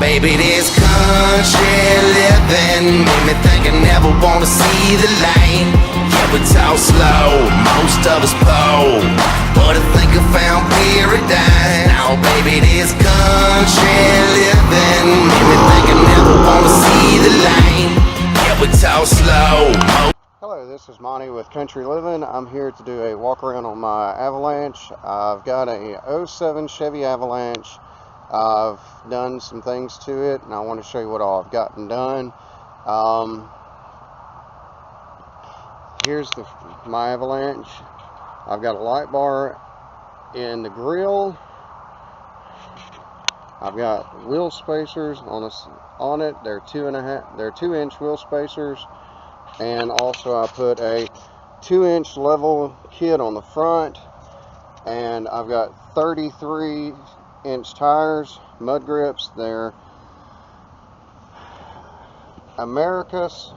baby, this country living made me think I never wanna see the light. Yeah, we talk slow, most of us poor, but I think I found paradise. Now, baby, this country living made me think I never wanna see the light. Yeah, we talk slow. Hello, this is Monty with Country Living. I'm here to do a walk around on my Avalanche. I've got a 07 Chevy Avalanche. I've done some things to it, and I want to show you what all I've gotten done. Here's my Avalanche. I've got a light bar in the grille. I've got wheel spacers on it. They're 2-inch wheel spacers. And also I put a 2-inch level kit on the front, and I've got 33-inch tires, mud grips. They're America's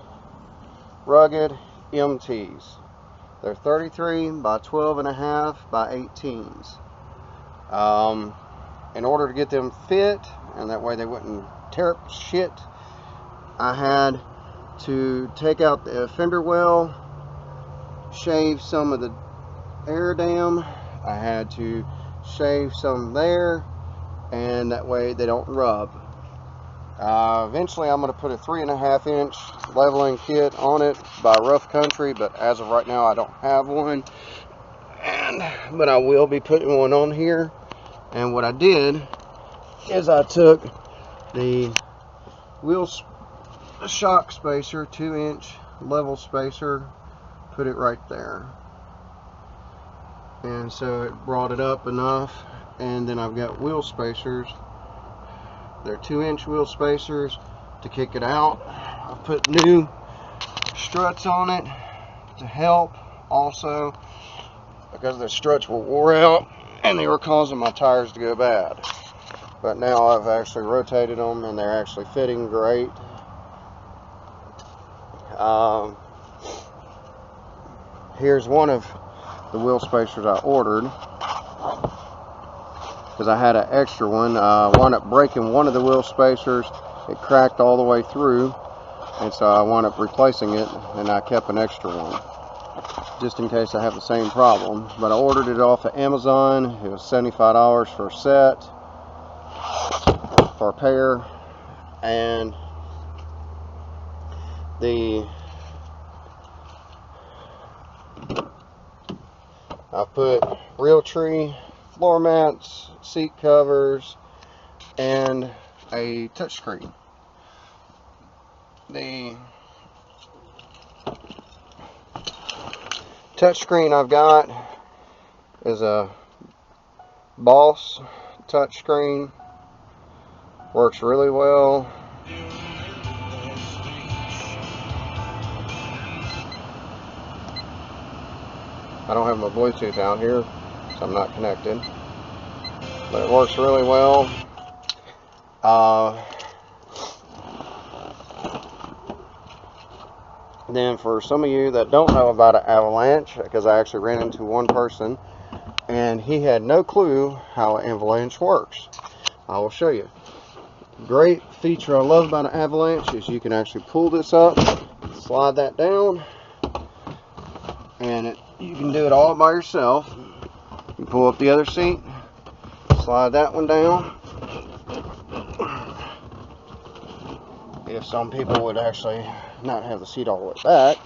Rugged MTs. They're 33 by 12.5 by 18s. In order to get them fit, and that way they wouldn't tear up shit, I had to take out the fender well, shave some of the air dam. I had to shave some there, and that way they don't rub. Eventually I'm going to put a 3.5-inch leveling kit on it by Rough Country, but as of right now I don't have one, but I will be putting one on here. And what I did is I took the shock spacer, 2-inch level spacer, put it right there, and so it brought it up enough. And then I've got wheel spacers. They're 2-inch wheel spacers to kick it out. I put new struts on it to help also, because the struts were wore out and they were causing my tires to go bad. But now I've actually rotated them and they're actually fitting great. Here's one of the wheel spacers I ordered, because I had an extra one. I wound up breaking one of the wheel spacers. It cracked all the way through, and so I wound up replacing it, and I kept an extra one just in case I have the same problem. But I ordered it off of Amazon. It was $75 for a set, for a pair, and I put Realtree floor mats, seat covers, and a touchscreen. The touchscreen I've got is a Boss touchscreen. Works really well. I don't have my Bluetooth out here, so I'm not connected, but it works really well. Then for some of you that don't know about an Avalanche, because I actually ran into one person and he had no clue how an Avalanche works, I will show you. Great feature I love about an Avalanche is you can actually pull this up, slide that down, and you can do it all by yourself. You pull up the other seat, slide that one down. If some people would actually not have the seat all the way back.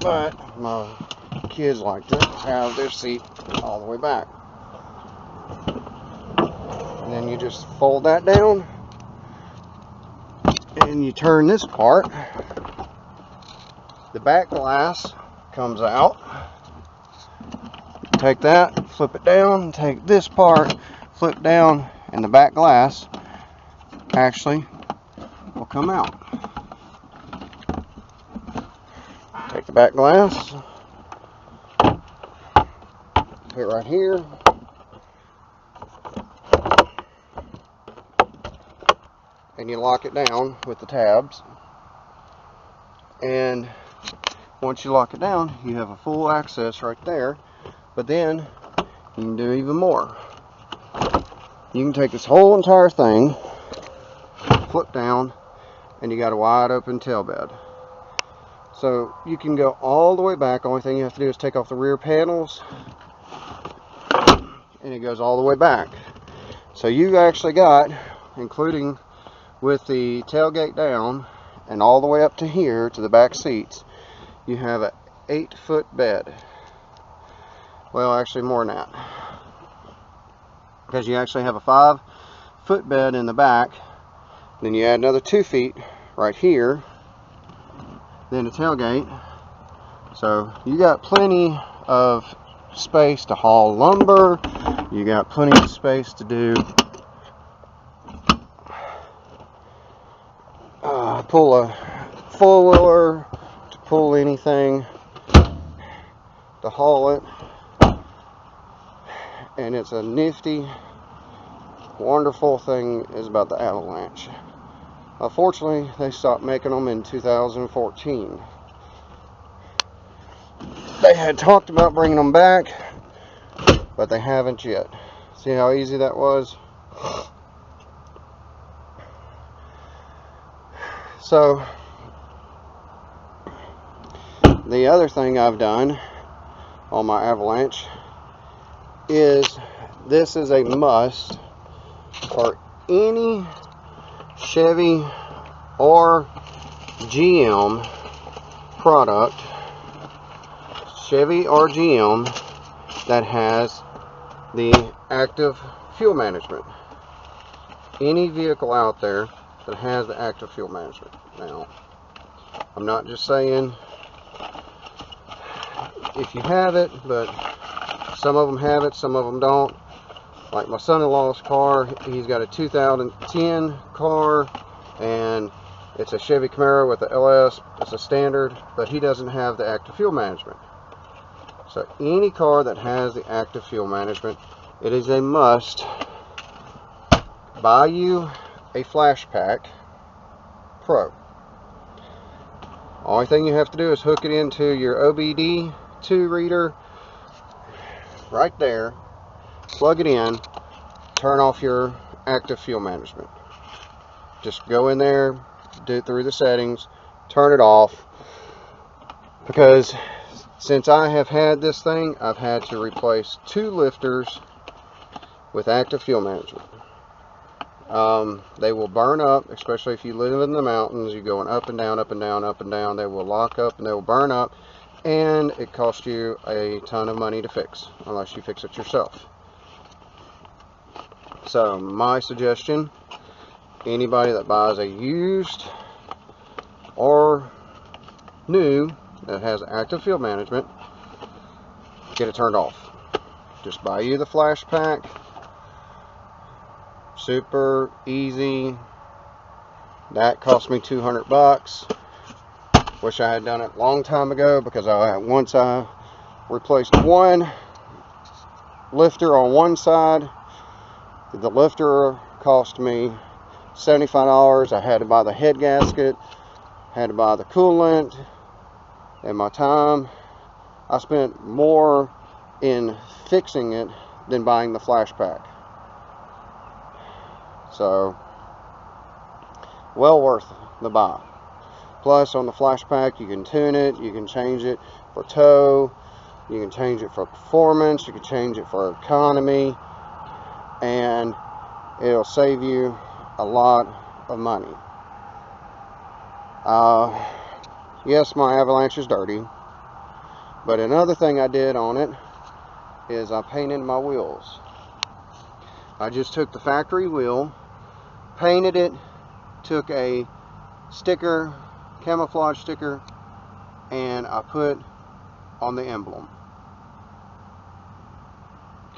But my kids like to have their seat all the way back. And then you just fold that down, and you turn this part. The back glass comes out. Take that, flip it down, take this part, flip down, and the back glass actually will come out. Take the back glass, put it right here, and you lock it down with the tabs. And once you lock it down, you have a full access right there. But then you can do even more. You can take this whole entire thing, flip down, and you got a wide open tail bed. So you can go all the way back. Only thing you have to do is take off the rear panels, and it goes all the way back. So you actually got, including with the tailgate down and all the way up to here to the back seats, you have an 8-foot bed. Well, actually more than that, because you actually have a 5-foot bed in the back. Then you add another 2 feet right here, then the tailgate. So you got plenty of space to haul lumber. You got plenty of space to do pull a four-wheeler, to pull anything, to haul it. And it's a nifty, wonderful thing is about the Avalanche. Unfortunately, they stopped making them in 2014. They had talked about bringing them back, but they haven't yet. See how easy that was? So, the other thing I've done on my Avalanche is, this is a must for any Chevy or GM product, Chevy or GM, that has the active fuel management. Any vehicle out there that has the active fuel management. Now, I'm not just saying if you have it, but some of them have it, some of them don't. Like my son-in-law's car, he's got a 2010 car, and it's a Chevy Camaro with the LS. It's a standard, but he doesn't have the active fuel management. So any car that has the active fuel management, it is a must. Buy you a Flash Pack Pro. Only thing you have to do is hook it into your OBD2 reader right there, plug it in, turn off your active fuel management. Just go in there, do it through the settings, turn it off, because since I have had this thing, I've had to replace 2 lifters with active fuel management. They will burn up, especially if you live in the mountains. You're going up and down, up and down, up and down. They will lock up and they will burn up, and it costs you a ton of money to fix, unless you fix it yourself. So my suggestion, anybody that buys a used or new that has active fuel management, get it turned off. Just buy you the Flash Pack. Super easy. That cost me $200. Wish I had done it a long time ago, because once I replaced one lifter on one side, the lifter cost me $75. I had to buy the head gasket, had to buy the coolant, and my time, I spent more in fixing it than buying the Flash Pack. So, well worth the buy. Plus, on the Flash Pack, you can tune it, you can change it for tow, you can change it for performance, you can change it for economy, and it'll save you a lot of money. Yes, my Avalanche is dirty, but another thing I did on it is I painted my wheels. I just took the factory wheel, painted it, took a sticker, camouflage sticker, and I put on the emblem.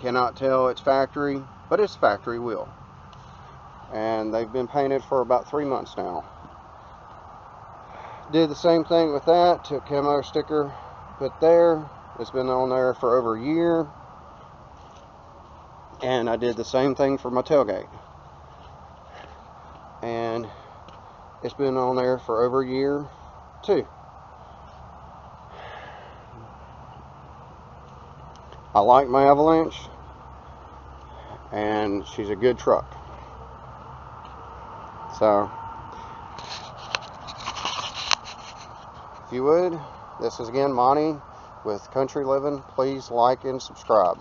Cannot tell it's factory, but it's factory wheel. And they've been painted for about 3 months now. Did the same thing with that, took camo sticker, put there. It's been on there for over a year. And I did the same thing for my tailgate. And it's been on there for over a year too. I like my Avalanche, and she's a good truck. So, if you would, this is again Monty with Country Living. Please like and subscribe.